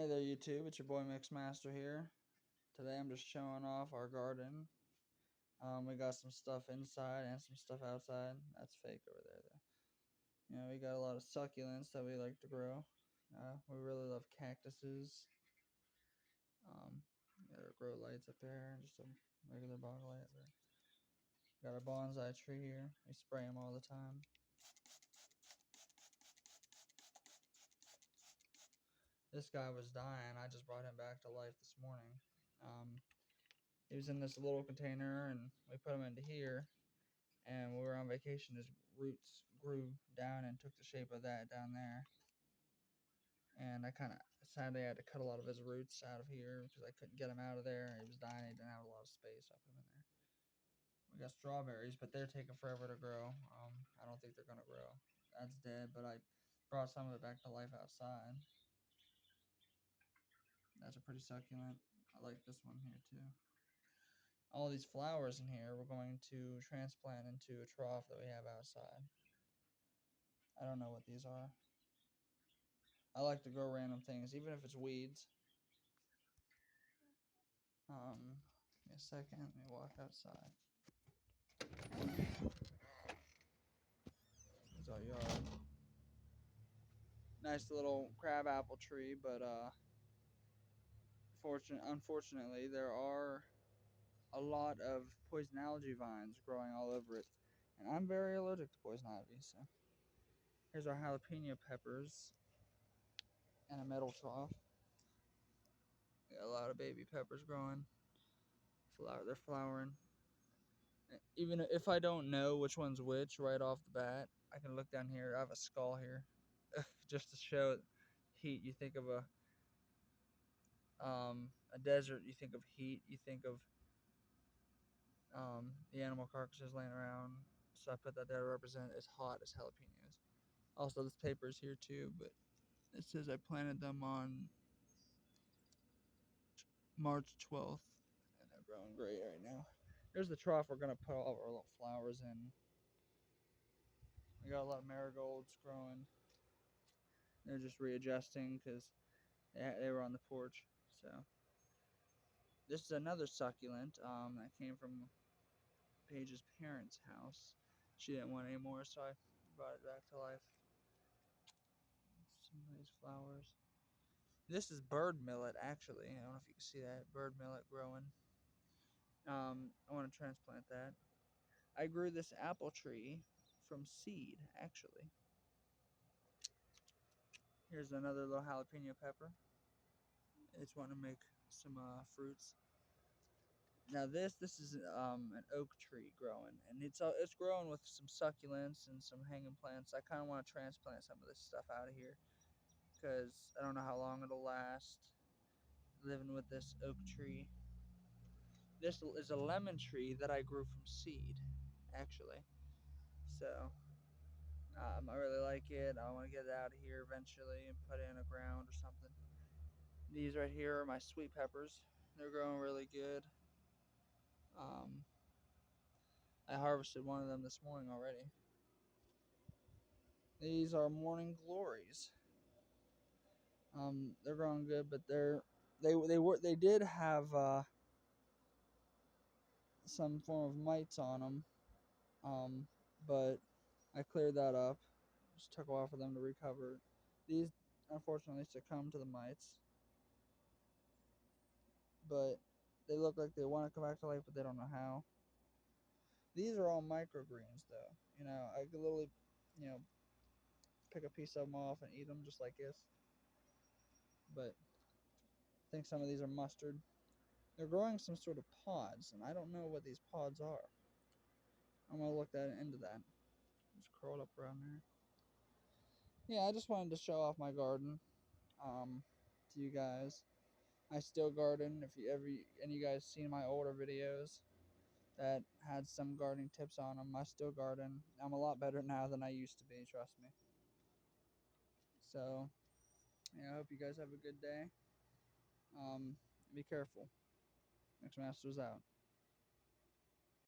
Hey there, YouTube. It's your boy Mixmaster here. Today I'm just showing off our garden. We got some stuff inside and some stuff outside. That's fake over there, though. We got a lot of succulents that we like to grow. We really love cactuses. Um, got our grow lights up there, just a regular bog light up there. Got our bonsai tree here. We spray them all the time. This guy was dying. I just brought him back to life this morning. He was in this little container, and we put him into here. And when we were on vacation, his roots grew down and took the shape of that down there. And I kind of sadly I had to cut a lot of his roots out of here because I couldn't get him out of there. He was dying. He didn't have a lot of space. So I put him in there. We got strawberries, but they're taking forever to grow. I don't think they're gonna grow. That's dead. But I brought some of it back to life outside. That's a pretty succulent. I like this one here too. All these flowers in here we're going to transplant into a trough that we have outside. I don't know what these are. I like to grow random things, even if it's weeds. Give me a second. Let me walk outside. There's our yard. Nice little crabapple tree, but unfortunately, there are a lot of poison algae vines growing all over it, and I'm very allergic to poison ivy. So here's our jalapeno peppers and a metal trough. We got a lot of baby peppers growing. They're flowering. Even if I don't know which one's which right off the bat, I can look down here. I have a skull here, just to show heat. You think of a desert, you think of heat. You think of the animal carcasses laying around. So I put that there to represent as hot as jalapenos. Also, this paper is here too, but it says I planted them on March 12th, and they're growing great right now. There's the trough we're gonna put all of our little flowers in. We got a lot of marigolds growing. They're just readjusting because they were on the porch. So this is another succulent that came from Paige's parents' house. She didn't want any more, so I brought it back to life. Some of these flowers. This is bird millet, actually. I don't know if you can see that. Bird millet growing. I want to transplant that. I grew this apple tree from seed, actually. Here's another little jalapeno pepper. It's wanting to make some fruits. Now this is an oak tree growing, and it's growing with some succulents and some hanging plants. I kind of want to transplant some of this stuff out of here because I don't know how long it'll last living with this oak tree. This is a lemon tree that I grew from seed, actually. So I really like it. I want to get it out of here eventually and put it in the ground or something. These right here are my sweet peppers. They're growing really good. Um, I harvested one of them this morning already. These are morning glories. They're growing good, but they did have some form of mites on them. But I cleared that up. Just took a while for them to recover. These unfortunately succumbed to the mites, but they look like they want to come back to life, but they don't know how. These are all microgreens, though. I could literally, pick a piece of them off and eat them just like this. But I think some of these are mustard. They're growing some sort of pods, and I don't know what these pods are. I'm gonna look into that. Just curled up around there. Yeah, I just wanted to show off my garden, to you guys. I still garden. If you ever and you guys seen my older videos that had some gardening tips on them, I still garden. I'm a lot better now than I used to be. Trust me. So, I hope you guys have a good day. Be careful. Mixmaster's out.